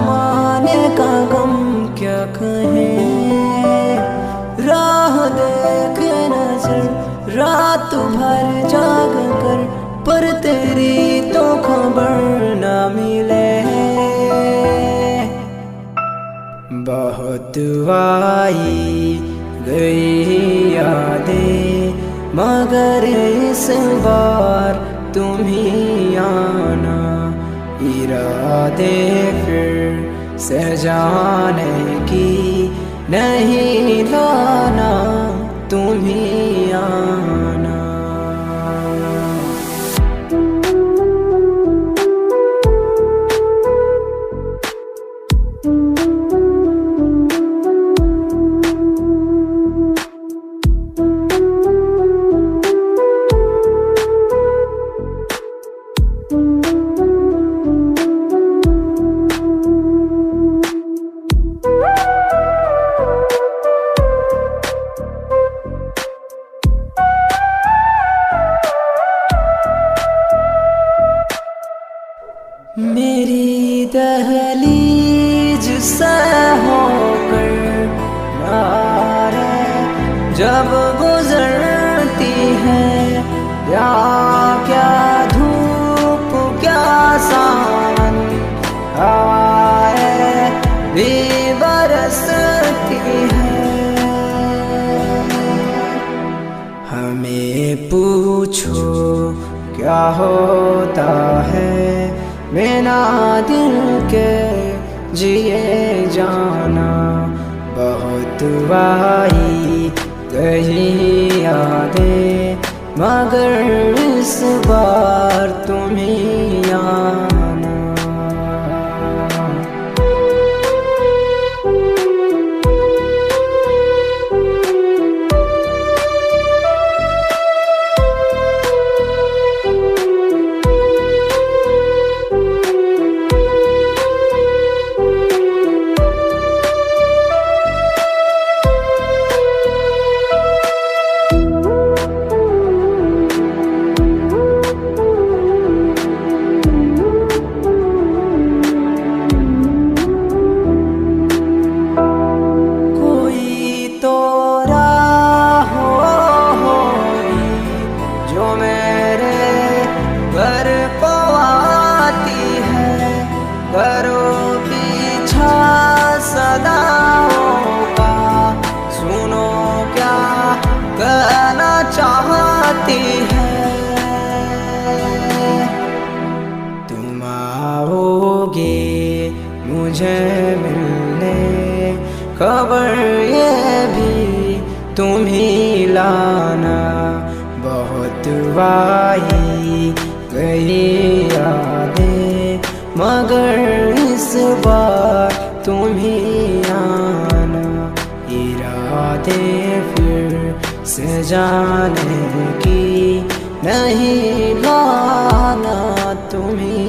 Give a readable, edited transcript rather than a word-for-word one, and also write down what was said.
जमाने का गम क्या कहें, राह देख नजर रात भर जाग कर, पर तेरी तो खबर ना मिले। बहुत आई गई यादें, मगर इस बार तुम ही आना। इरादे फिर से जाने की नहीं लाना, तुम ही आना। मेरी दहलीज से होकर जब गुजरती है, या क्या धूप क्या सावन, हवाएं भी बरसती है। हमें पूछो क्या होता है बिना दिल के जिए जाना। बहुत आई गई यादें, मगर इस बार तुम ही आना। करो पीछा सदाओं का, सुनो क्या कहना चाहती है। तुम आओगे मुझे मिलने, खबर ये भी तुम ही लाना। बहुत आई गई यादें, मगर इस बार तुम ही आना। इरादे फिर से जाने की नहीं लाना, तुम ही